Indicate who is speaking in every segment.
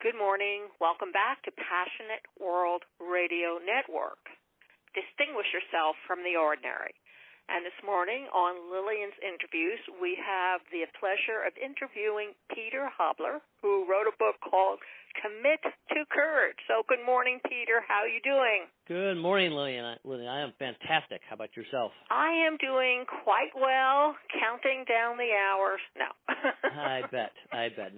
Speaker 1: Good morning. Welcome back to Passionate World Radio Network. Distinguish yourself from the ordinary. And this morning on Lillian's interviews, we have the pleasure of interviewing Peter Hobler, who wrote a book called Commit to Courage. So good morning, Peter. How are you doing?
Speaker 2: Good morning, Lillian. I am fantastic. How about yourself?
Speaker 1: I am doing quite well, counting down the hours. No.
Speaker 2: I bet.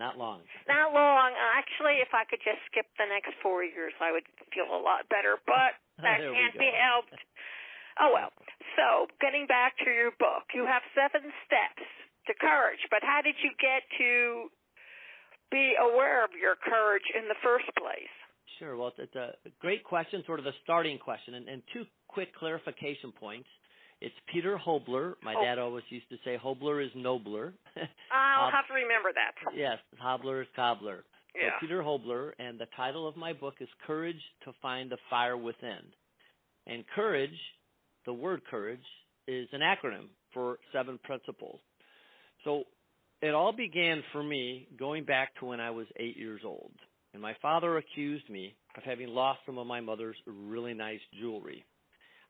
Speaker 2: Not long.
Speaker 1: Not long. Actually, if I could just skip the next 4 years, I would feel a lot better, but that can't be helped. Oh, well. So, getting back to your book, you have 7 steps to courage, but how did you get to be aware of your courage in the first place?
Speaker 2: Sure. Well, it's a great question, sort of the starting question. And 2 quick clarification points. It's Peter Hobler. My dad always used to say Hobler is nobler.
Speaker 1: I'll have to remember that.
Speaker 2: Yes, Hobler is cobbler.
Speaker 1: Yeah.
Speaker 2: So Peter Hobler, and the title of my book is Courage to Find the Fire Within. And courage, the word courage, is an acronym for 7 principles. So it all began for me going back to when I was 8 years old. And my father accused me of having lost some of my mother's really nice jewelry.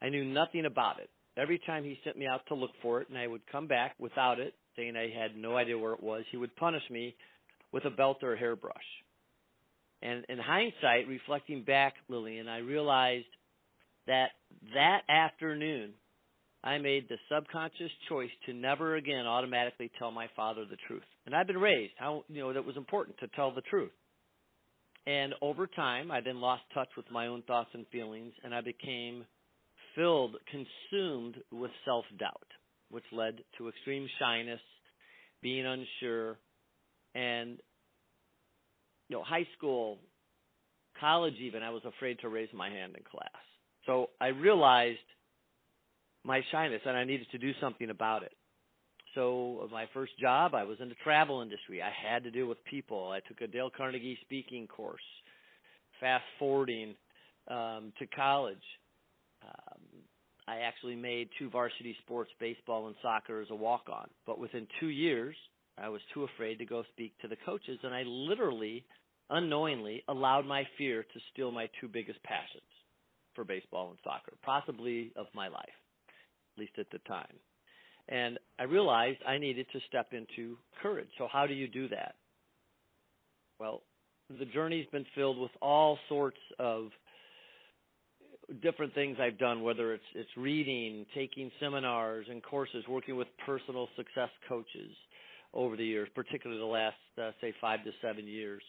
Speaker 2: I knew nothing about it. Every time he sent me out to look for it, and I would come back without it, saying I had no idea where it was, he would punish me with a belt or a hairbrush. And in hindsight, reflecting back, Lillian, I realized that afternoon, I made the subconscious choice to never again automatically tell my father the truth. And I've been raised how that it was important to tell the truth. And over time, I then lost touch with my own thoughts and feelings, and I became consumed with self-doubt, which led to extreme shyness, being unsure, and high school, college even, I was afraid to raise my hand in class. So I realized my shyness, and I needed to do something about it. So my first job, I was in the travel industry. I had to deal with people. I took a Dale Carnegie speaking course, fast forwarding to college. I actually made 2 varsity sports, baseball and soccer, as a walk-on. But within 2 years, I was too afraid to go speak to the coaches, and I literally, unknowingly, allowed my fear to steal my 2 biggest passions for baseball and soccer, possibly of my life, at least at the time. And I realized I needed to step into courage. So how do you do that? Well, the journey's been filled with all sorts of different things I've done, whether it's reading, taking seminars and courses, working with personal success coaches over the years, particularly the last, say, 5 to 7 years.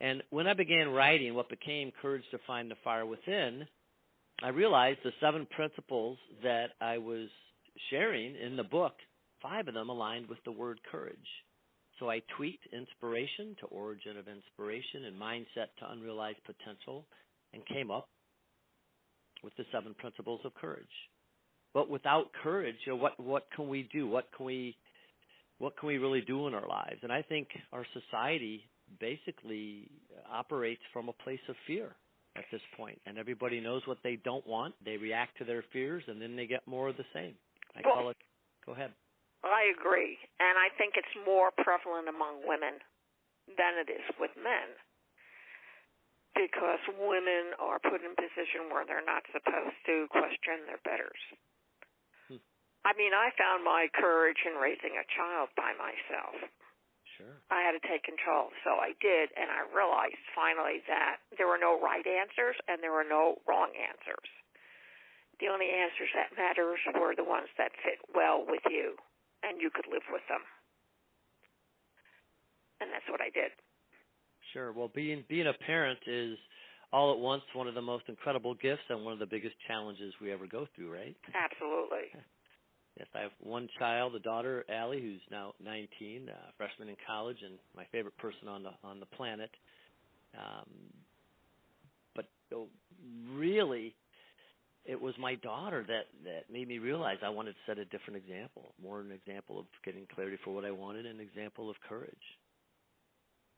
Speaker 2: And when I began writing what became Courage to Find the Fire Within, I realized the 7 principles that I was sharing in the book, 5 of them aligned with the word courage. So I tweaked inspiration to origin of inspiration and mindset to unrealized potential and came up with the 7 principles of courage. But without courage, what can we do? What can we really do in our lives? And I think our society basically operates from a place of fear at this point. And everybody knows what they don't want. They react to their fears, and then they get more of the same. Go ahead.
Speaker 1: I agree. And I think it's more prevalent among women than it is with men, because women are put in a position where they're not supposed to question their betters. I mean, I found my courage in raising a child by myself.
Speaker 2: Sure. I
Speaker 1: had to take control, so I did, and I realized finally that there were no right answers and there were no wrong answers. The only answers that matters were the ones that fit well with you, and you could live with them. And that's what I did.
Speaker 2: Sure. Well, being a parent is all at once one of the most incredible gifts and one of the biggest challenges we ever go through, right?
Speaker 1: Absolutely.
Speaker 2: Yes, I have one child, a daughter, Allie, who's now 19, freshman in college, and my favorite person on the planet. But really, it was my daughter that made me realize I wanted to set a different example, more an example of getting clarity for what I wanted, an example of courage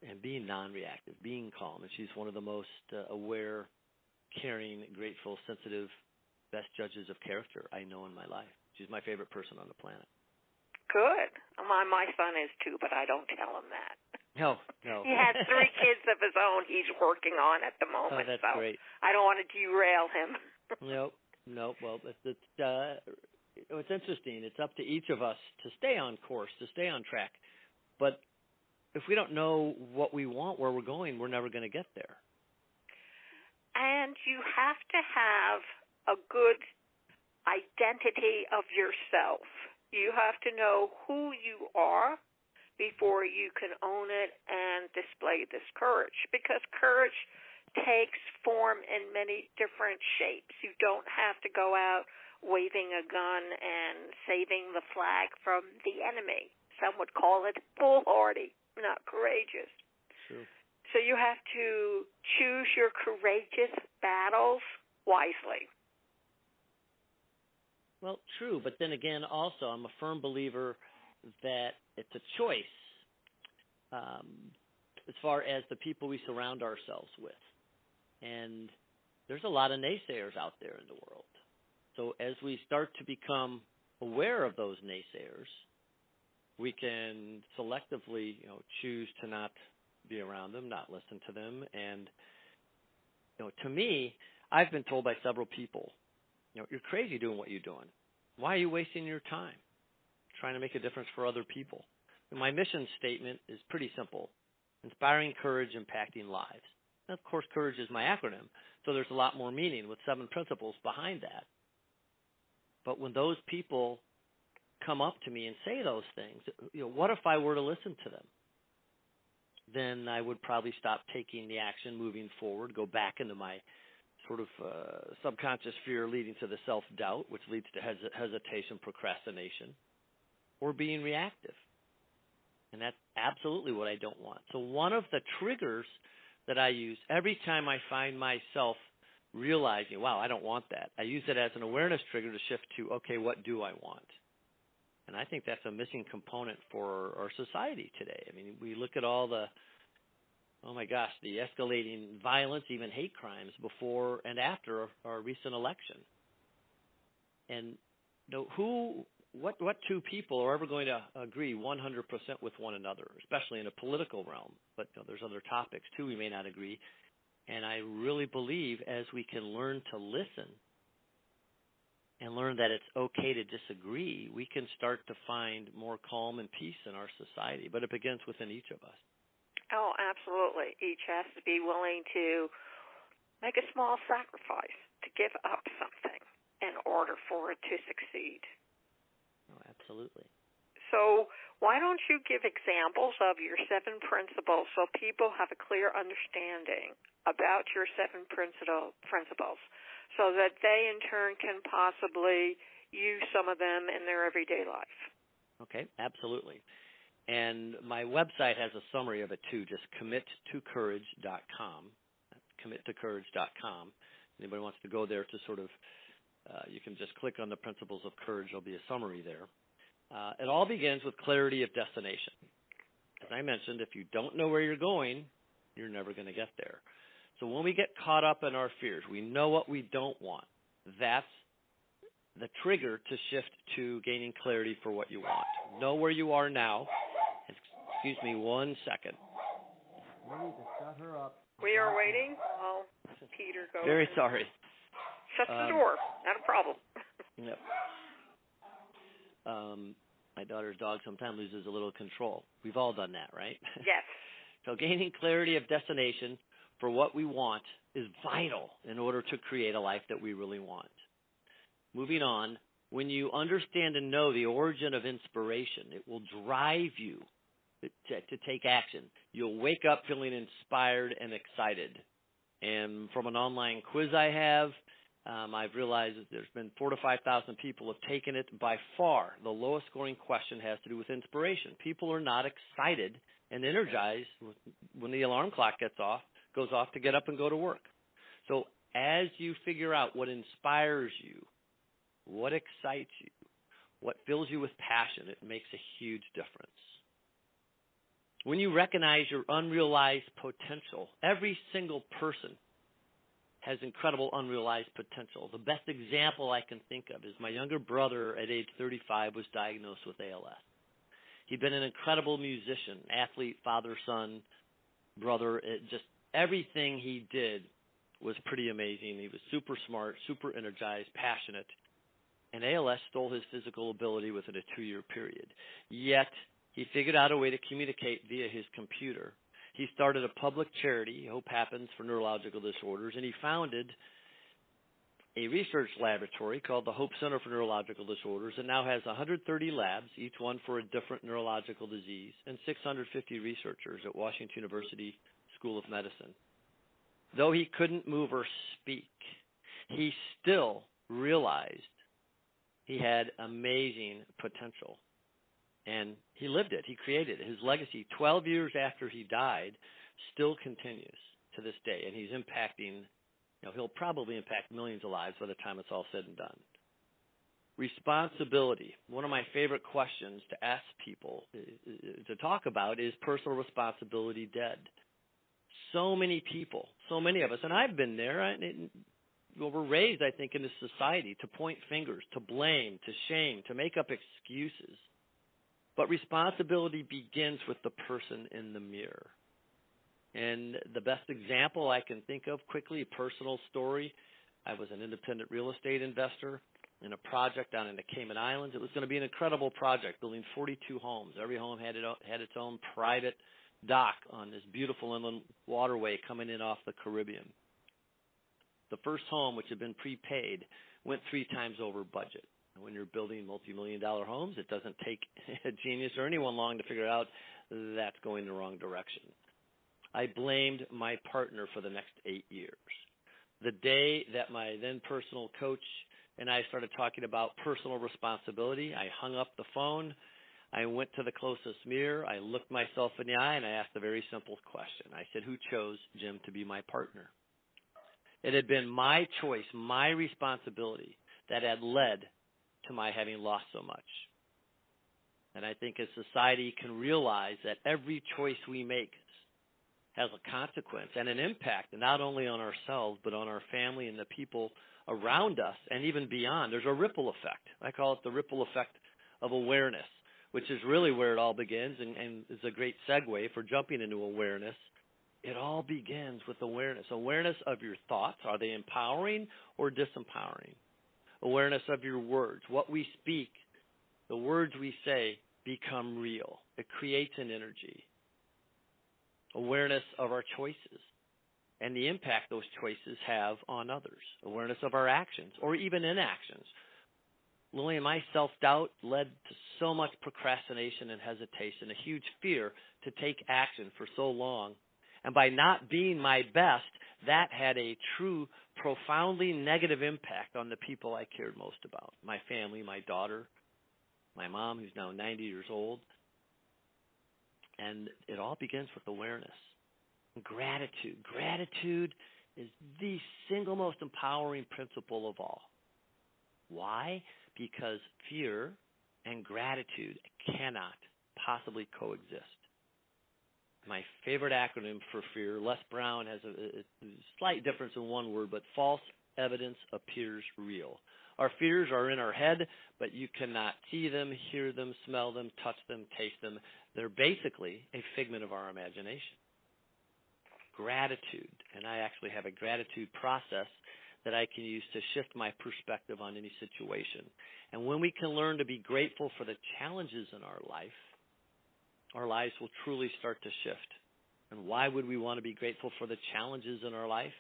Speaker 2: and being non-reactive, being calm. And she's one of the most aware, caring, grateful, sensitive, best judges of character I know in my life. She's my favorite person on the planet.
Speaker 1: Good. My son is too, but I don't tell him that.
Speaker 2: No.
Speaker 1: He has 3 kids of his own he's working on at the moment.
Speaker 2: Oh, that's
Speaker 1: so
Speaker 2: great.
Speaker 1: I don't want to derail him.
Speaker 2: Nope. Well, it's interesting. It's up to each of us to stay on course, to stay on track. But if we don't know what we want, where we're going, we're never going to get there.
Speaker 1: And you have to have a good identity of yourself. You have to know who you are before you can own it and display this courage. Because courage takes form in many different shapes. You don't have to go out waving a gun and saving the flag from the enemy. Some would call it foolhardy, not courageous.
Speaker 2: True.
Speaker 1: So you have to choose your courageous battles wisely.
Speaker 2: Well, true, but then again, also, I'm a firm believer that it's a choice as far as the people we surround ourselves with. And there's a lot of naysayers out there in the world. So as we start to become aware of those naysayers, we can selectively, choose to not be around them, not listen to them. And, to me, I've been told by several people, you're crazy doing what you're doing. Why are you wasting your time trying to make a difference for other people? And my mission statement is pretty simple: inspiring courage, impacting lives. And of course, courage is my acronym, so there's a lot more meaning with 7 principles behind that. But when those people come up to me and say those things, what if I were to listen to them? Then I would probably stop taking the action, moving forward, go back into my sort of subconscious fear leading to the self-doubt, which leads to hesitation, procrastination, or being reactive. And that's absolutely what I don't want. So one of the triggers that I use every time I find myself realizing, wow, I don't want that, I use it as an awareness trigger to shift to, okay, what do I want? And I think that's a missing component for our society today. I mean, we look at all the, the escalating violence, even hate crimes before and after our recent election. And what 2 people are ever going to agree 100% with one another, especially in a political realm? But there's other topics too we may not agree. And I really believe as we can learn to listen and learn that it's okay to disagree, we can start to find more calm and peace in our society. But it begins within each of us.
Speaker 1: Oh, absolutely. Each has to be willing to make a small sacrifice, to give up something in order for it to succeed.
Speaker 2: Oh, absolutely.
Speaker 1: So why don't you give examples of your 7 principles so people have a clear understanding about your 7 principles so that they in turn can possibly use some of them in their everyday life?
Speaker 2: Okay, absolutely. And my website has a summary of it too, just committocourage.com. Committocourage.com. Anybody wants to go there to sort of, you can just click on the principles of courage. There'll be a summary there. It all begins with clarity of destination. As I mentioned, if you don't know where you're going, you're never going to get there. So when we get caught up in our fears, we know what we don't want. That's the trigger to shift to gaining clarity for what you want. Know where you are now. Excuse me 1 second. We need to shut her up.
Speaker 1: We are waiting while Peter goes.
Speaker 2: Very sorry.
Speaker 1: Shut the door. Not a problem.
Speaker 2: Yep. My daughter's dog sometimes loses a little control. We've all done that, right?
Speaker 1: Yes.
Speaker 2: So gaining clarity of destination for what we want is vital in order to create a life that we really want. Moving on, when you understand and know the origin of inspiration, it will drive you to take action. You'll wake up feeling inspired and excited. And from an online quiz I have, I've realized that there's been 4,000 to 5,000 people have taken it. By far, the lowest scoring question has to do with inspiration. People are not excited and energized when the alarm clock goes off to get up and go to work. So as you figure out what inspires you, what excites you, what fills you with passion, it makes a huge difference. When you recognize your unrealized potential, every single person has incredible unrealized potential. The best example I can think of is my younger brother at age 35 was diagnosed with ALS. He'd been an incredible musician, athlete, father, son, brother. Just everything he did was pretty amazing. He was super smart, super energized, passionate, and ALS stole his physical ability within a 2-year period. Yet, he figured out a way to communicate via his computer. He started a public charity, Hope Happens for Neurological Disorders, and he founded a research laboratory called the Hope Center for Neurological Disorders. It now has 130 labs, each one for a different neurological disease, and 650 researchers at Washington University School of Medicine. Though he couldn't move or speak, he still realized he had amazing potential. And he lived it. He created it. His legacy, 12 years after he died, still continues to this day. And he's impacting, he'll probably impact millions of lives by the time it's all said and done. Responsibility. One of my favorite questions to ask people to talk about is personal responsibility dead? So many people, so many of us, and I've been there, we're raised, I think, in this society to point fingers, to blame, to shame, to make up excuses. But responsibility begins with the person in the mirror. And the best example I can think of quickly, a personal story, I was an independent real estate investor in a project down in the Cayman Islands. It was going to be an incredible project, building 42 homes. Every home had its own private dock on this beautiful inland waterway coming in off the Caribbean. The first home, which had been prepaid, went 3 times over budget. When you're building multi-million-dollar homes, it doesn't take a genius or anyone long to figure out that's going the wrong direction. I blamed my partner for the next 8 years. The day that my then personal coach and I started talking about personal responsibility, I hung up the phone. I went to the closest mirror. I looked myself in the eye, and I asked a very simple question. I said, who chose Jim to be my partner? It had been my choice, my responsibility that had led to my having lost so much. And I think as society can realize that every choice we make has a consequence and an impact, not only on ourselves, but on our family and the people around us and even beyond. There's a ripple effect. I call it the ripple effect of awareness, which is really where it all begins and is a great segue for jumping into awareness. It all begins with awareness. Awareness of your thoughts. Are they empowering or disempowering? Awareness of your words. What we speak, the words we say become real. It creates an energy. Awareness of our choices and the impact those choices have on others. Awareness of our actions or even inactions. Lillian, my self-doubt led to so much procrastination and hesitation, a huge fear to take action for so long. And by not being my best, that had a true, profoundly negative impact on the people I cared most about. My family, my daughter, my mom, who's now 90 years old. And it all begins with awareness. Gratitude. Gratitude is the single most empowering principle of all. Why? Because fear and gratitude cannot possibly coexist. My favorite acronym for fear, Les Brown has a slight difference in one word, but false evidence appears real. Our fears are in our head, but you cannot see them, hear them, smell them, touch them, taste them. They're basically a figment of our imagination. Gratitude, and I actually have a gratitude process that I can use to shift my perspective on any situation. And when we can learn to be grateful for the challenges in our life, our lives will truly start to shift. And why would we want to be grateful for the challenges in our life?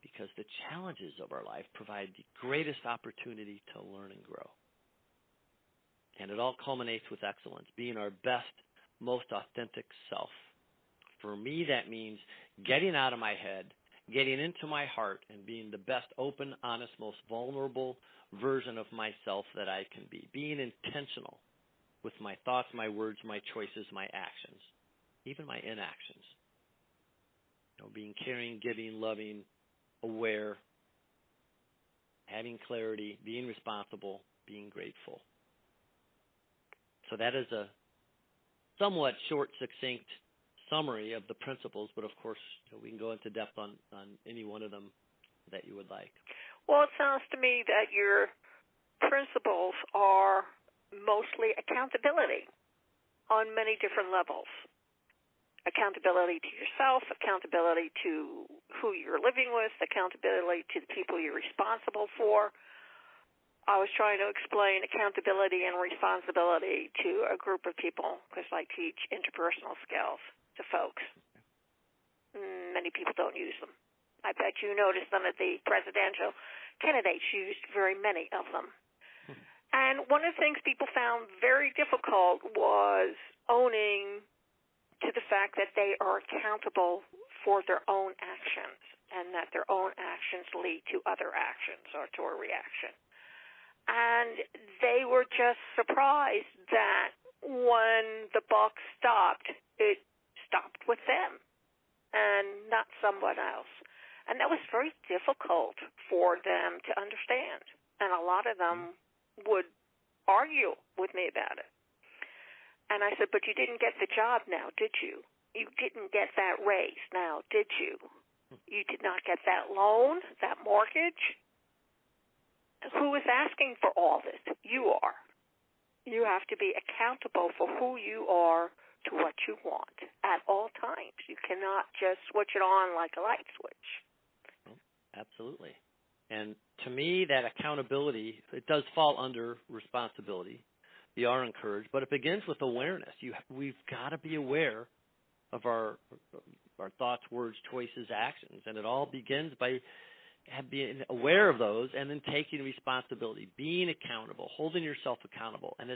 Speaker 2: Because the challenges of our life provide the greatest opportunity to learn and grow. And it all culminates with excellence, being our best, most authentic self. For me, that means getting out of my head, getting into my heart, and being the best, open, honest, most vulnerable version of myself that I can be. Being intentional with my thoughts, my words, my choices, my actions, even my inactions. Being caring, giving, loving, aware, having clarity, being responsible, being grateful. So that is a somewhat short, succinct summary of the principles, but of course we can go into depth on any one of them that you would like.
Speaker 1: Well, it sounds to me that your principles are mostly accountability. on many different levels. Accountability to yourself, accountability to who you're living with, accountability to the people you're responsible for. I was trying to explain accountability and responsibility to a group of people because I teach interpersonal skills to folks. Many people don't use them. I bet you noticed them at the presidential candidates used very many of them. And one of the things people found very difficult was owning to the fact that they are accountable for their own actions and that their own actions lead to other actions or to a reaction. And they were just surprised that when the buck stopped, it stopped with them and not someone else. And that was very difficult for them to understand. And a lot of them would argue with me about it. And I said, but you didn't get the job now, did you? You didn't get that raise now, did you? You did not get that loan, that mortgage? Who is asking for all this? You are. You have to be accountable for who you are to what you want at all times. You cannot just switch it on like a light switch.
Speaker 2: Absolutely. And to me, that accountability, it does fall under responsibility. We are encouraged, but it begins with awareness. We've got to be aware of our thoughts, words, choices, actions, and it all begins by being aware of those and then taking responsibility, being accountable, holding yourself accountable. And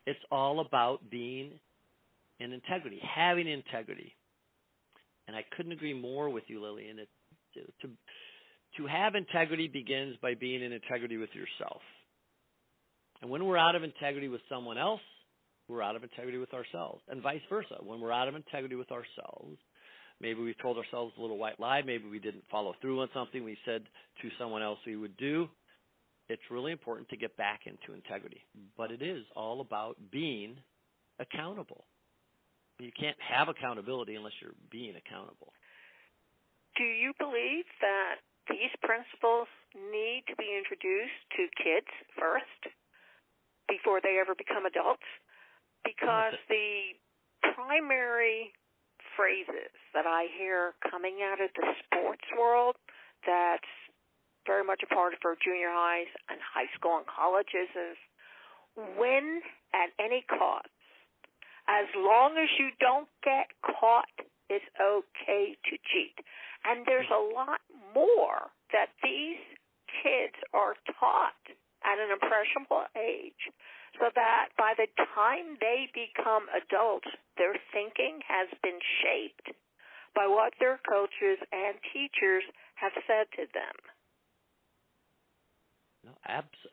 Speaker 2: it's all about being in integrity, having integrity. And I couldn't agree more with you, Lillian. To have integrity begins by being in integrity with yourself. And when we're out of integrity with someone else, we're out of integrity with ourselves, and vice versa. When we're out of integrity with ourselves, maybe we've told ourselves a little white lie. Maybe we didn't follow through on something we said to someone else we would do. It's really important to get back into integrity. But it is all about being accountable. You can't have accountability unless you're being accountable.
Speaker 1: Do you believe that these principles need to be introduced to kids first before they ever become adults? Because the primary phrases that I hear coming out of the sports world that's very much a part of our junior highs and high school and colleges is win at any cost. As long as you don't get caught, it's okay to cheat. And there's a lot more that these kids are taught at an impressionable age, so that by the time they become adults, their thinking has been shaped by what their coaches and teachers have said to them.
Speaker 2: No,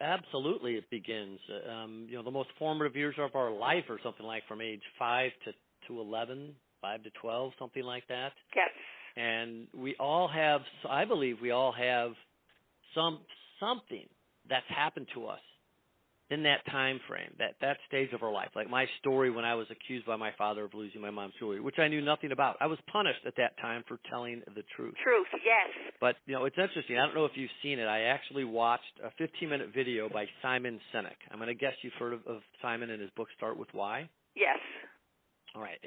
Speaker 2: absolutely, it begins. The most formative years of our life are something like from age 5 to 11, 5 to 12, something like that.
Speaker 1: Yes.
Speaker 2: And we all have, I believe we all have something that's happened to us in that time frame, that stage of our life. Like my story when I was accused by my father of losing my mom's jewelry, which I knew nothing about. I was punished at that time for telling the truth.
Speaker 1: Truth, yes.
Speaker 2: But, it's interesting. I don't know if you've seen it. I actually watched a 15-minute video by Simon Sinek. I'm going to guess you've heard of Simon and his book Start With Why?
Speaker 1: Yes.
Speaker 2: All right.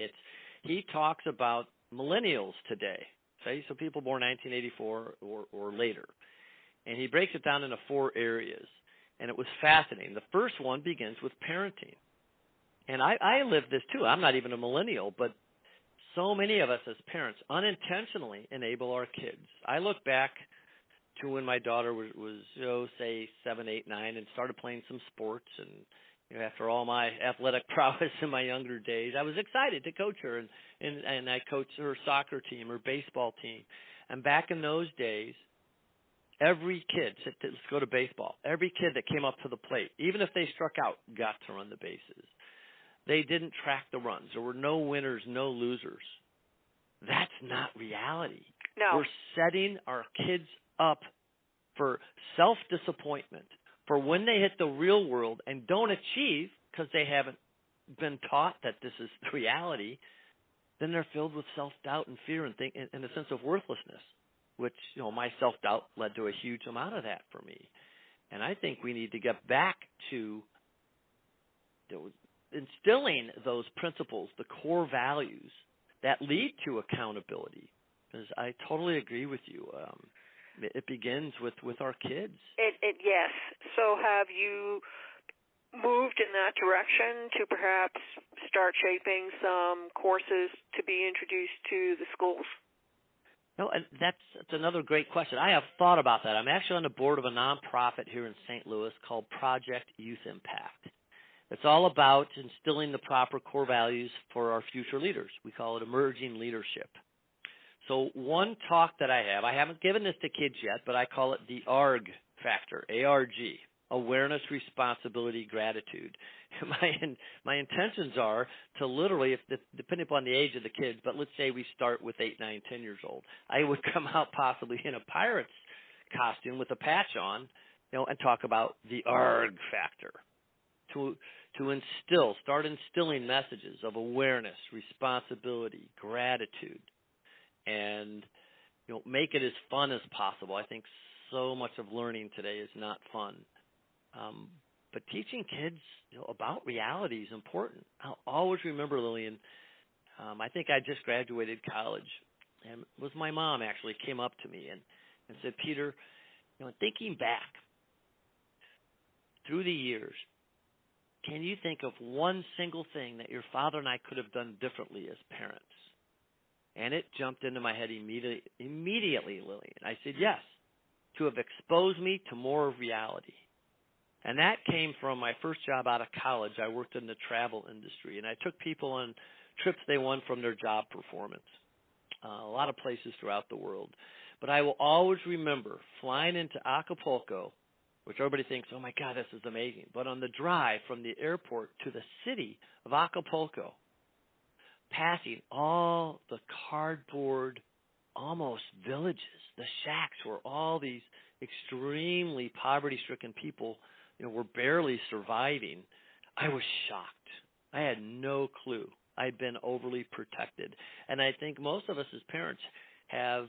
Speaker 2: He talks about millennials today, so people born 1984 or later. And he breaks it down into 4 areas. And it was fascinating. The first one begins with parenting. And I live this too. I'm not even a millennial, but so many of us as parents unintentionally enable our kids. I look back to when my daughter was say 7, 8, 9, and started playing some sports. And after all my athletic prowess in my younger days, I was excited to coach her. And I coached her soccer team, her baseball team. And back in those days, every kid, let's go to baseball, every kid that came up to the plate, even if they struck out, got to run the bases. They didn't track the runs. There were no winners, no losers. That's not reality.
Speaker 1: No.
Speaker 2: We're setting our kids up for self-disappointment, for when they hit the real world and don't achieve because they haven't been taught that this is the reality, then they're filled with self-doubt and fear and a sense of worthlessness, which, my self-doubt led to a huge amount of that for me. And I think we need to get back to instilling those principles, the core values that lead to accountability. Because I totally agree with you. It begins with our kids.
Speaker 1: Yes. So have you moved in that direction to perhaps start shaping some courses to be introduced to the schools?
Speaker 2: No, and that's another great question. I have thought about that. I'm actually on the board of a nonprofit here in St. Louis called Project Youth Impact. It's all about instilling the proper core values for our future leaders. We call it emerging leadership. So one talk that I haven't given this to kids yet, but I call it the ARG factor, A-R-G, awareness, responsibility, gratitude. My intentions are to literally, depending upon the age of the kids, but let's say we start with 8, 9, 10 years old, I would come out possibly in a pirate's costume with a patch on, and talk about the ARG factor. To start instilling messages of awareness, responsibility, gratitude, and make it as fun as possible. I think so much of learning today is not fun. But teaching kids about reality is important. I'll always remember, Lillian, I think I just graduated college, and it was my mom actually came up to me and said, Peter, thinking back through the years, can you think of one single thing that your father and I could have done differently as parents? And it jumped into my head immediately, Lillian. I said, yes, to have exposed me to more of reality. And that came from my first job out of college. I worked in the travel industry, and I took people on trips they won from their job performance, a lot of places throughout the world. But I will always remember flying into Acapulco, which everybody thinks, oh, my God, this is amazing. But on the drive from the airport to the city of Acapulco, passing all the cardboard, almost villages, the shacks where all these extremely poverty-stricken people, were barely surviving, I was shocked. I had no clue. I'd been overly protected. And I think most of us as parents have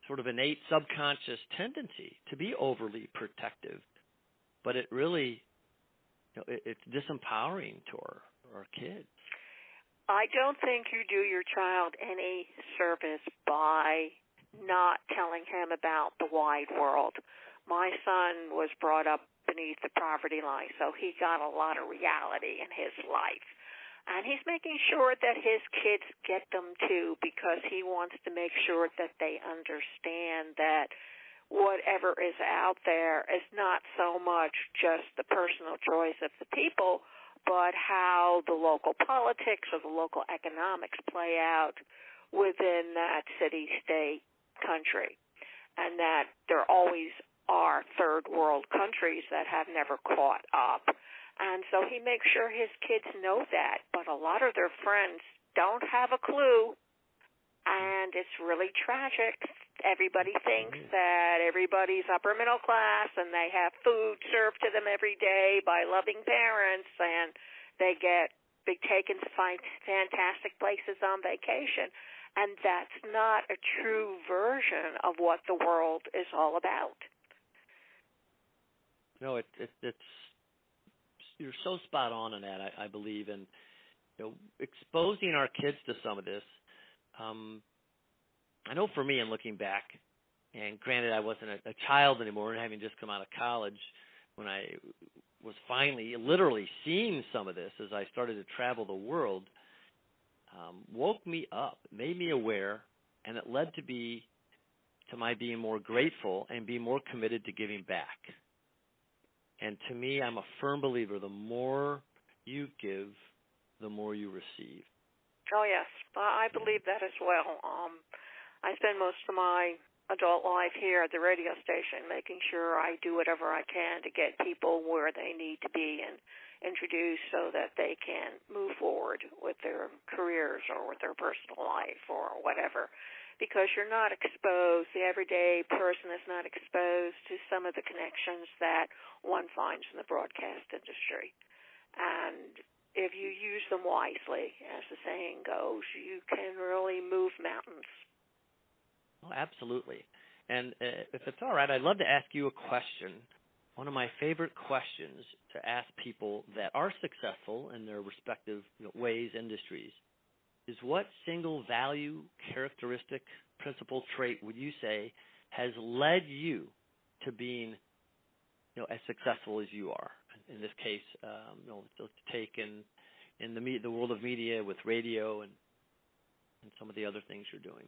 Speaker 2: sort of innate subconscious tendency to be overly protective. But it really, it's disempowering to our kids.
Speaker 1: I don't think you do your child any service by not telling him about the wide world. My son was brought up beneath the poverty line, so he got a lot of reality in his life. And he's making sure that his kids get them too, because he wants to make sure that they understand that whatever is out there is not so much just the personal choice of the people, but how the local politics or the local economics play out within that city, state, country, and that there always are third world countries that have never caught up. And so he makes sure his kids know that, but a lot of their friends don't have a clue, and it's really tragic. Everybody thinks that everybody's upper middle class and they have food served to them every day by loving parents, and they get big taken to find fantastic places on vacation. And that's not a true version of what the world is all about.
Speaker 2: No, it's you're so spot on that, I believe, and exposing our kids to some of this. I know for me, in looking back, and granted I wasn't a child anymore, having just come out of college, when I was finally literally seeing some of this as I started to travel the world, woke me up, made me aware, and it led to my being more grateful and being more committed to giving back. And to me, I'm a firm believer, the more you give, the more you receive.
Speaker 1: Oh, yes. I believe that as well. I spend most of my adult life here at the radio station making sure I do whatever I can to get people where they need to be and introduced so that they can move forward with their careers or with their personal life or whatever. Because you're not exposed, the everyday person is not exposed to some of the connections that one finds in the broadcast industry. And if you use them wisely, as the saying goes, you can really move mountains.
Speaker 2: Oh, absolutely. And if it's all right, I'd love to ask you a question one of my favorite questions to ask people that are successful in their respective ways, industries, is what single value, characteristic, principal trait would you say has led you to being as successful as you are? In this case, let's take in the world of media with radio and some of the other things you're doing.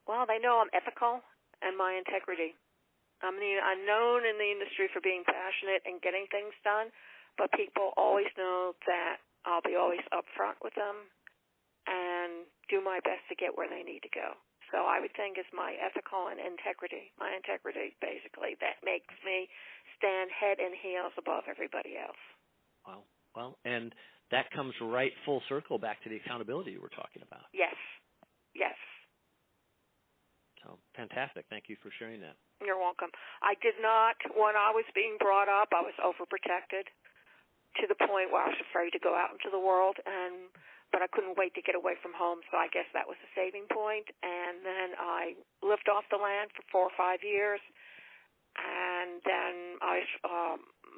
Speaker 1: Well, they know I'm ethical and my integrity. I'm known in the industry for being passionate and getting things done, but people always know that I'll be always upfront with them and do my best to get where they need to go. So I would think it's my ethical and integrity, my integrity basically, that makes me stand head and heels above everybody else.
Speaker 2: Wow. Well, and that comes right full circle back to the accountability you were talking about.
Speaker 1: Yes. Yes.
Speaker 2: So fantastic. Thank you for sharing that.
Speaker 1: You're welcome. I did not, when I was being brought up, I was overprotected to the point where I was afraid to go out into the world, but I couldn't wait to get away from home, so I guess that was a saving point. And then I lived off the land for 4 or 5 years, and then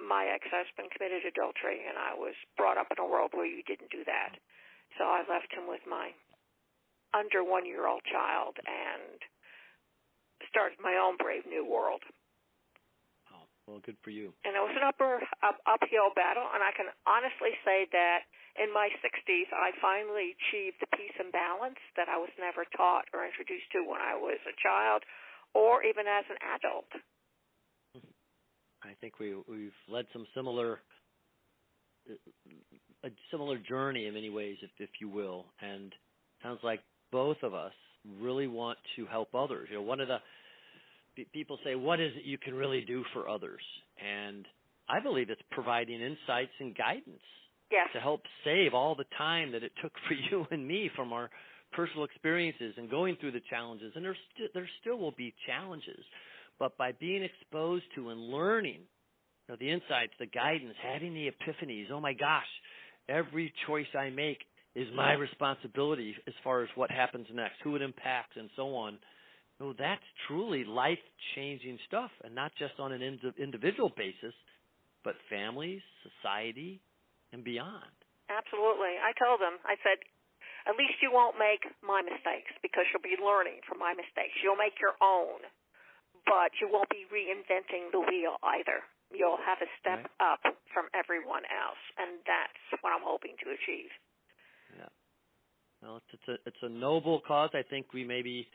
Speaker 1: my ex-husband committed adultery, and I was brought up in a world where you didn't do that. So I left him with my under 1-year-old child and started my own brave new world.
Speaker 2: Oh, well, good for you.
Speaker 1: And it was an uphill battle, and I can honestly say that in my 60s, I finally achieved the peace and balance that I was never taught or introduced to when I was a child or even as an adult.
Speaker 2: I think we've led a similar journey in many ways, if you will, and sounds like both of us really want to help others. One of the people say, what is it you can really do for others? And I believe it's providing insights and guidance.
Speaker 1: Yes.
Speaker 2: To help save all the time that it took for you and me from our personal experiences and going through the challenges. And there still will be challenges. But by being exposed to and learning the insights, the guidance, having the epiphanies, oh my gosh, every choice I make is my responsibility as far as what happens next, who it impacts, and so on. That's truly life-changing stuff, and not just on an individual basis, but families, society, and beyond.
Speaker 1: Absolutely. I told them, I said, at least you won't make my mistakes because you'll be learning from my mistakes. You'll make your own, but you won't be reinventing the wheel either. You'll have a step up from everyone else, and that's what I'm hoping to achieve.
Speaker 2: Yeah. Well, it's a noble cause. I think we maybe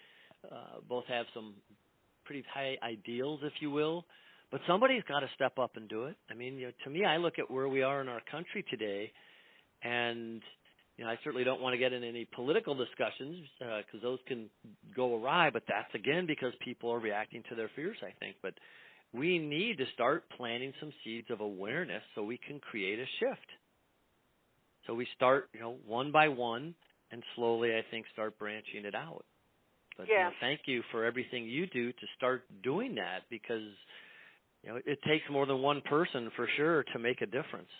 Speaker 2: both have some pretty high ideals, if you will, but somebody's got to step up and do it. I mean, to me, I look at where we are in our country today, and I certainly don't want to get in any political discussions because those can go awry. But that's again because people are reacting to their fears, I think. But we need to start planting some seeds of awareness so we can create a shift. So we start, one by one, and slowly, I think, start branching it out. But thank you for everything you do to start doing that because, it takes more than one person for sure to make a difference.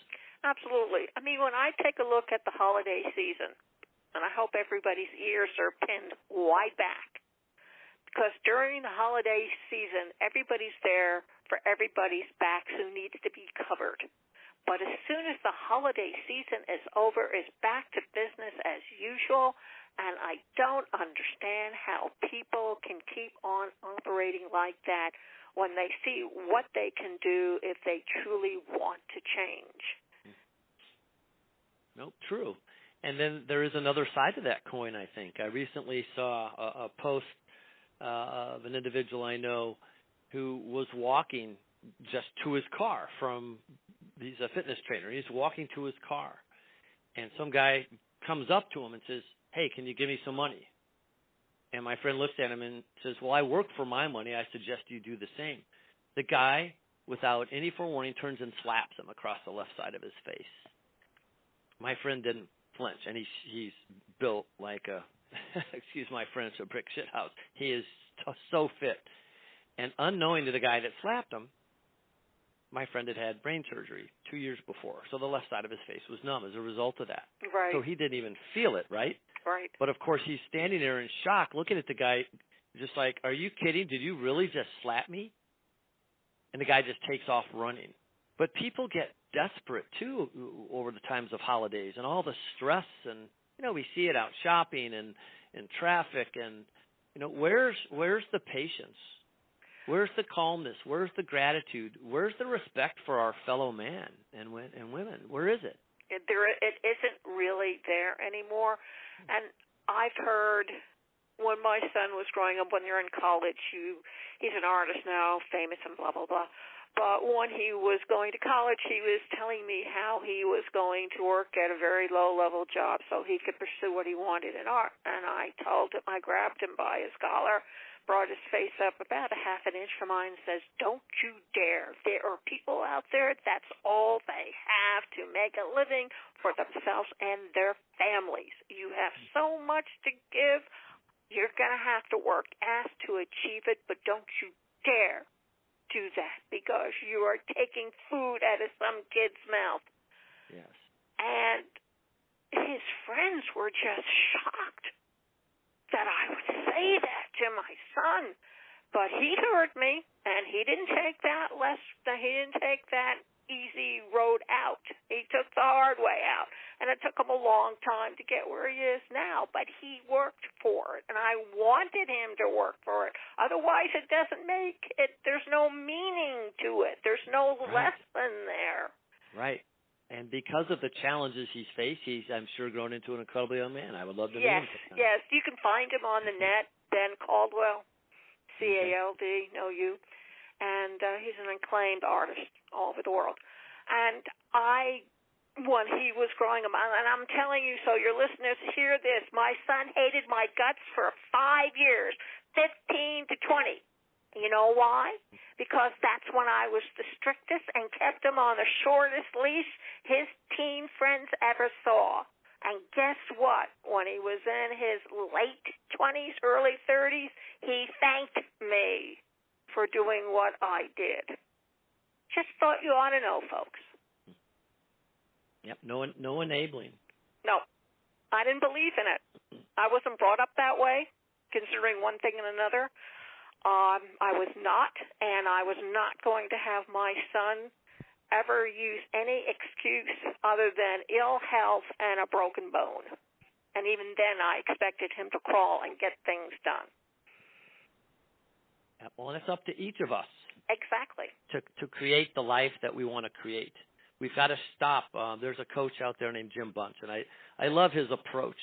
Speaker 1: Absolutely. I mean, when I take a look at the holiday season, and I hope everybody's ears are pinned wide back, because during the holiday season, everybody's there for everybody's backs who needs to be covered. But as soon as the holiday season is over, it's back to business as usual, and I don't understand how people can keep on operating like that when they see what they can do if they truly want to change.
Speaker 2: No, true. And then there is another side to that coin, I think. I recently saw a post of an individual I know who was walking just to his car he's a fitness trainer. He's walking to his car, and some guy comes up to him and says, hey, can you give me some money? And my friend looks at him and says, well, I work for my money. I suggest you do the same. The guy, without any forewarning, turns and slaps him across the left side of his face. My friend didn't flinch, and he's built like a, excuse my French, a brick shit house. He is so fit. And unknowing to the guy that slapped him, my friend had brain surgery 2 years before, so the left side of his face was numb as a result of that.
Speaker 1: Right.
Speaker 2: So he didn't even feel it, right?
Speaker 1: Right.
Speaker 2: But, of course, he's standing there in shock looking at the guy just like, are you kidding? Did you really just slap me? and the guy just takes off running. But people get desperate, too, over the times of holidays and all the stress. And, we see it out shopping and in traffic. And, where's the patience? Where's the calmness? Where's the gratitude? Where's the respect for our fellow man and women? Where is it?
Speaker 1: It isn't really there anymore. And I've heard when my son was growing up, when you're in college, he's an artist now, famous and blah, blah, blah. But when he was going to college, he was telling me how he was going to work at a very low-level job so he could pursue what he wanted in art. And I grabbed him by his collar, brought his face up about a half an inch from mine, and says, "Don't you dare. There are people out there, that's all they have to make a living for themselves and their families. You have so much to give. You're going to have to work ass to achieve it, but don't you dare do that because you are taking food out of some kid's mouth."
Speaker 2: Yes.
Speaker 1: And his friends were just shocked that I would say that to my son. But he heard me, and he didn't take that easy road out. He took the hard way out. And it took him a long time to get where he is now, but he worked for it, and I wanted him to work for it. Otherwise, it doesn't make it, there's no meaning to it. There's no lesson there.
Speaker 2: Right. And because of the challenges he's faced, he's, I'm sure, grown into an incredibly young man. I would love to meet him.
Speaker 1: Yes. You can find him on the net, Ben Caldwell, C-A-L-D, know you. And he's an acclaimed artist all over the world. And when he was growing up, and I'm telling you, so your listeners hear this, my son hated my guts for 5 years, 15 to 20. You know why? Because that's when I was the strictest and kept him on the shortest leash his teen friends ever saw. And guess what? When he was in his late 20s, early 30s, he thanked me for doing what I did. Just thought you ought to know, folks.
Speaker 2: Yep, no enabling.
Speaker 1: No, I didn't believe in it. I wasn't brought up that way, considering one thing and another. I was not, and I was not going to have my son ever use any excuse other than ill health and a broken bone. And even then, I expected him to crawl and get things done.
Speaker 2: Yep, well, it's up to each of us.
Speaker 1: Exactly.
Speaker 2: To create the life that we want to create. We've got to stop. There's a coach out there named Jim Bunch, and I love his approach.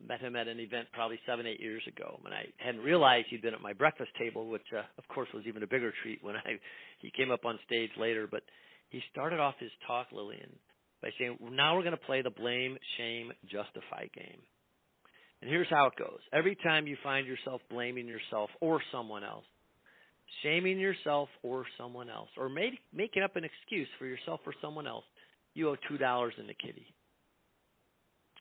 Speaker 2: Met him at an event probably 7-8 years ago, and I hadn't realized he'd been at my breakfast table, which, of course, was even a bigger treat when he came up on stage later. But he started off his talk, Lillian, by saying, now we're going to play the blame, shame, justify game. And here's how it goes. Every time you find yourself blaming yourself or someone else, shaming yourself or someone else, or making up an excuse for yourself or someone else, you owe $2 in the kitty.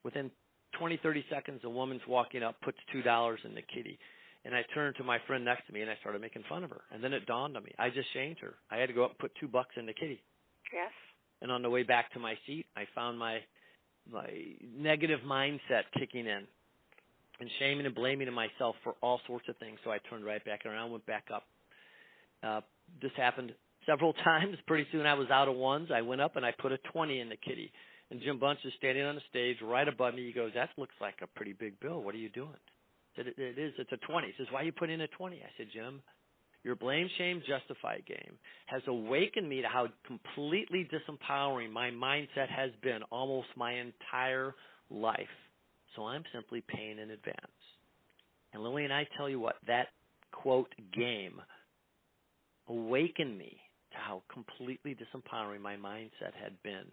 Speaker 2: Within 20, 30 seconds, a woman's walking up, puts $2 in the kitty. And I turned to my friend next to me, and I started making fun of her. And then it dawned on me. I just shamed her. I had to go up and put $2 in the kitty.
Speaker 1: Yes.
Speaker 2: And on the way back to my seat, I found my negative mindset kicking in and shaming and blaming myself for all sorts of things. So I turned right back around, went back up. This happened several times. Pretty soon I was out of ones. I went up and I put a 20 in the kitty. And Jim Bunch is standing on the stage right above me. He goes, that looks like a pretty big bill. What are you doing? I said, it is. It's a 20. He says, why are you putting in a 20? I said, Jim, your blame, shame, justify game has awakened me to how completely disempowering my mindset has been almost my entire life. So I'm simply paying in advance. And Lillian, I tell you what, that quote game awakened me to how completely disempowering my mindset had been.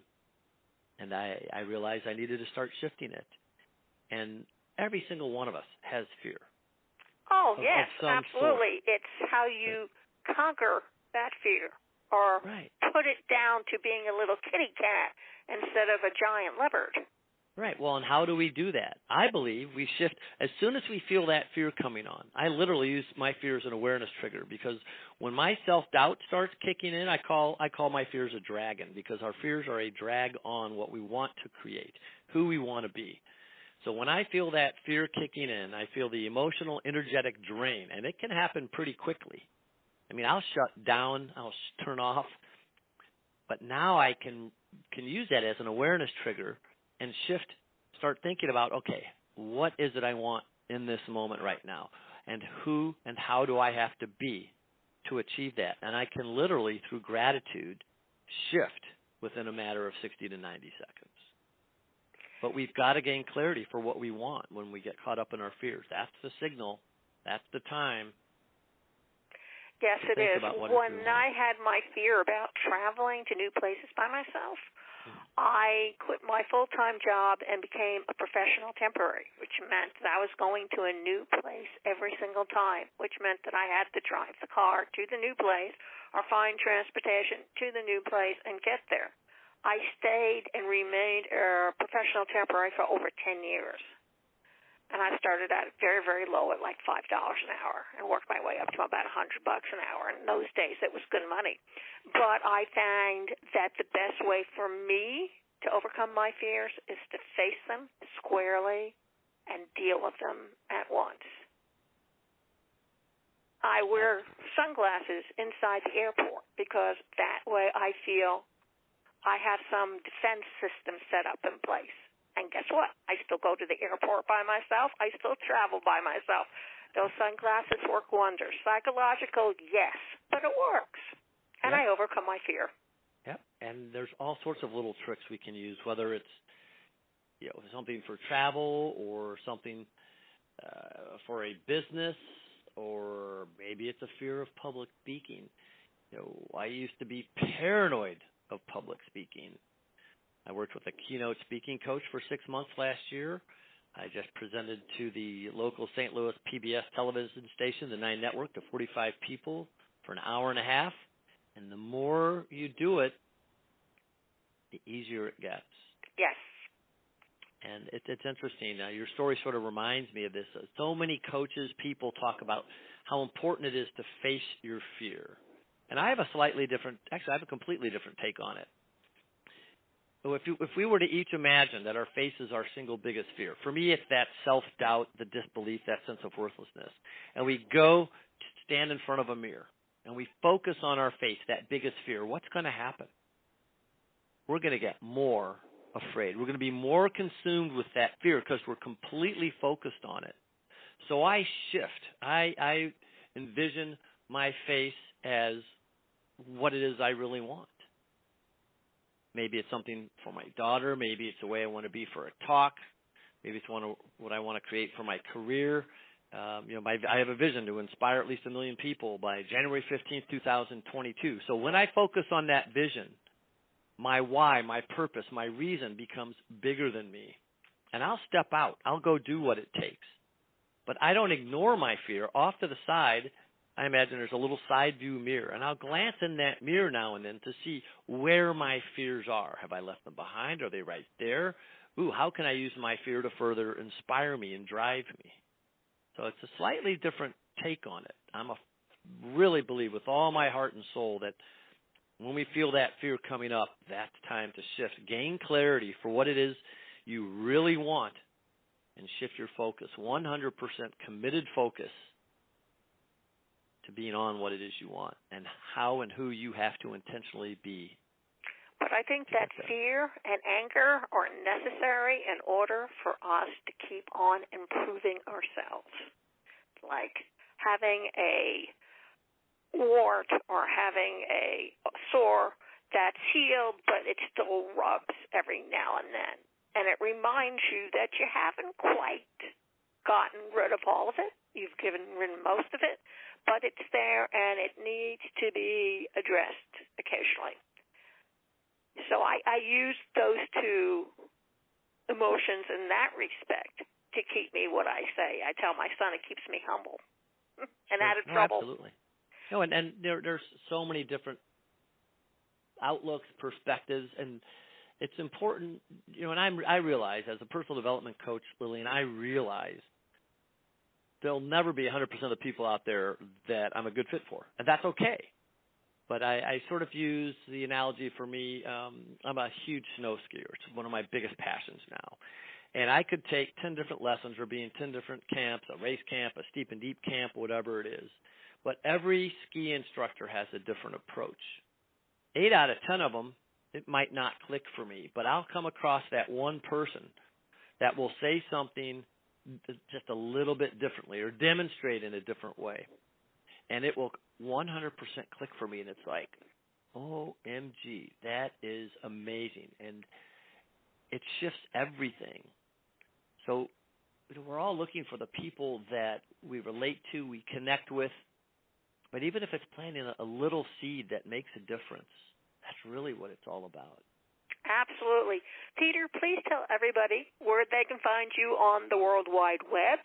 Speaker 2: And I realized I needed to start shifting it. And every single one of us has fear.
Speaker 1: Oh, yes, absolutely. Sort. It's how you conquer that fear or put it down to being a little kitty cat instead of a giant leopard.
Speaker 2: Right. Well, and how do we do that? I believe we shift as soon as we feel that fear coming on. I literally use my fear as an awareness trigger because when my self-doubt starts kicking in, I call my fears a dragon because our fears are a drag on what we want to create, who we want to be. So when I feel that fear kicking in, I feel the emotional, energetic drain, and it can happen pretty quickly. mean, I'll shut down, I'll turn off, but now I can use that as an awareness trigger and start thinking about, okay, what is it I want in this moment right now? And who and how do I have to be to achieve that? And I can literally, through gratitude, shift within a matter of 60 to 90 seconds. But we've got to gain clarity for what we want when we get caught up in our fears. That's the signal. That's the time.
Speaker 1: Yes, it is. When I had my fear about traveling to new places by myself, I quit my full-time job and became a professional temporary, which meant that I was going to a new place every single time, which meant that I had to drive the car to the new place or find transportation to the new place and get there. I stayed and remained a professional temporary for over 10 years. And I started out very, very low at like $5 an hour and worked my way up to about $100 an hour. And in those days, it was good money. But I found that the best way for me to overcome my fears is to face them squarely and deal with them at once. I wear sunglasses inside the airport because that way I feel I have some defense system set up in place. And guess what? I still go to the airport by myself. I still travel by myself. Those sunglasses work wonders. Psychological, yes, but it works. And I overcome my fear.
Speaker 2: Yep. And there's all sorts of little tricks we can use, whether it's something for travel or something for a business, or maybe it's a fear of public speaking. I used to be paranoid of public speaking. I worked with a keynote speaking coach for 6 months last year. I just presented to the local St. Louis PBS television station, the 9 Network, to 45 people for an hour and a half. And the more you do it, the easier it gets.
Speaker 1: Yes.
Speaker 2: And it's interesting. Your story sort of reminds me of this. So many coaches, people talk about how important it is to face your fear. And I have a completely different take on it. So if we were to each imagine that our face is our single biggest fear, for me it's that self-doubt, the disbelief, that sense of worthlessness. And we go to stand in front of a mirror and we focus on our face, that biggest fear, what's going to happen? We're going to get more afraid. We're going to be more consumed with that fear because we're completely focused on it. So I shift. I envision my face as what it is I really want. Maybe it's something for my daughter. Maybe it's the way I want to be for a talk. Maybe it's what I want to create for my career. I have a vision to inspire at least 1 million people by January 15th, 2022. So when I focus on that vision, my why, my purpose, my reason becomes bigger than me. And I'll step out. I'll go do what it takes. But I don't ignore my fear. Off to the side, I imagine there's a little side view mirror, and I'll glance in that mirror now and then to see where my fears are. Have I left them behind? Are they right there? Ooh, how can I use my fear to further inspire me and drive me? So it's a slightly different take on it. Really believe with all my heart and soul that when we feel that fear coming up, that's time to shift. Gain clarity for what it is you really want and shift your focus. 100% committed focus to being on what it is you want and how and who you have to intentionally be.
Speaker 1: But I think that fear and anger are necessary in order for us to keep on improving ourselves. Like having a wart or having a sore that's healed, but it still rubs every now and then. And it reminds you that you haven't quite gotten rid of all of it. You've given rid of most of it, but it's there and it needs to be addressed occasionally. So I use those two emotions in that respect to keep me what I say. I tell my son it keeps me humble and out of trouble.
Speaker 2: Absolutely. No, and there's so many different outlooks, perspectives, and it's important, and I realize as a personal development coach, Lillian, I realize there'll never be 100% of the people out there that I'm a good fit for, and that's okay. But I sort of use the analogy for me, I'm a huge snow skier. It's one of my biggest passions now. And I could take 10 different lessons or be in 10 different camps, a race camp, a steep and deep camp, whatever it is. But every ski instructor has a different approach. 8 out of 10 of them, it might not click for me, but I'll come across that one person that will say something just a little bit differently or demonstrate in a different way. And it will 100% click for me, and it's like, OMG, that is amazing. And it shifts everything. So we're all looking for the people that we relate to, we connect with. But even if it's planting a little seed that makes a difference, that's really what it's all about.
Speaker 1: Absolutely. Peter, please tell everybody where they can find you on the World Wide Web.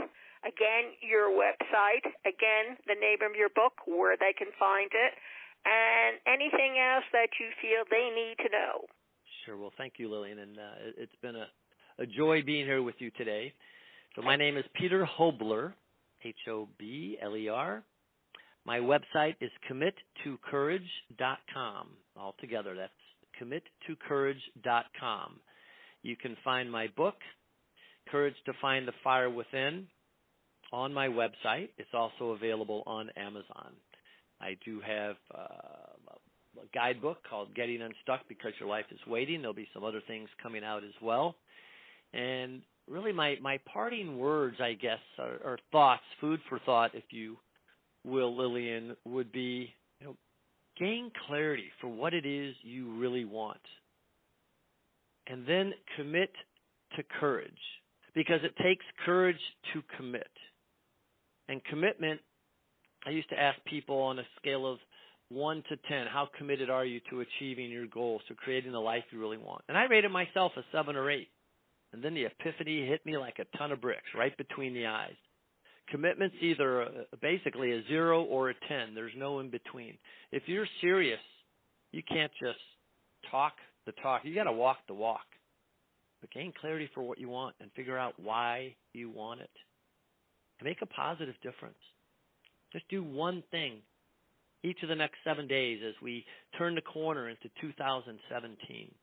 Speaker 1: Again, your website. Again, the name of your book, where they can find it. And anything else that you feel they need to know.
Speaker 2: Sure. Well, thank you, Lillian. And it's been a joy being here with you today. So my name is Peter Hobler, Hobler. My website is committocourage.com. Altogether, that's committocourage.com. You can find my book, Courage to Find the Fire Within, on my website. It's also available on Amazon. I do have a guidebook called Getting Unstuck Because Your Life is Waiting. There'll be some other things coming out as well. And really my parting words, I guess, are thoughts, food for thought, if you will, Lillian, would be, gain clarity for what it is you really want. And then commit to courage, because it takes courage to commit. And commitment, I used to ask people on a scale of 1 to 10, how committed are you to achieving your goals, to creating the life you really want? And I rated myself a 7 or 8. And then the epiphany hit me like a ton of bricks right between the eyes. Commitment's either basically a 0 or a 10. There's no in between. If you're serious, you can't just talk the talk. You got to walk the walk. But gain clarity for what you want and figure out why you want it. And make a positive difference. Just do one thing each of the next 7 days as we turn the corner into 2017.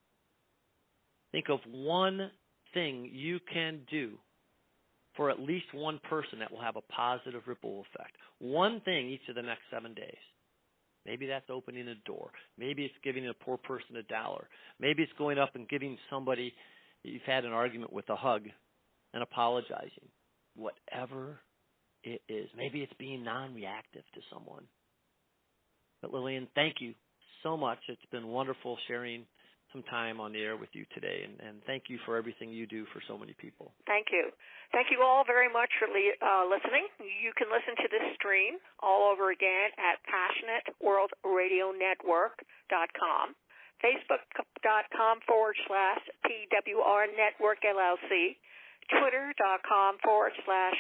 Speaker 2: Think of one thing you can do for at least one person that will have a positive ripple effect. One thing each of the next 7 days. Maybe that's opening a door. Maybe it's giving a poor person $1. Maybe it's going up and giving somebody you've had an argument with a hug and apologizing. Whatever it is. Maybe it's being non-reactive to someone. But Lillian, thank you so much. It's been wonderful sharing some time on the air with you today, and thank you for everything you do for so many people.
Speaker 1: Thank you. Thank you all very much for listening. You can listen to this stream all over again at PassionateWorldRadioNetwork.com, Facebook.com/PWR Network LLC, Twitter.com/@Caldwell,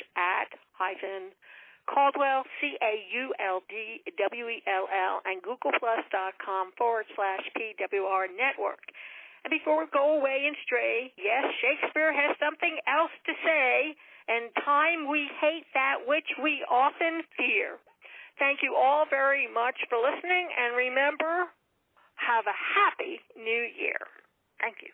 Speaker 1: CAULDWELL, and GooglePlus.com/PWR Network. And before we go away and stray, yes, Shakespeare has something else to say. In time we hate that which we often fear. Thank you all very much for listening, and remember, have a happy new year. Thank you.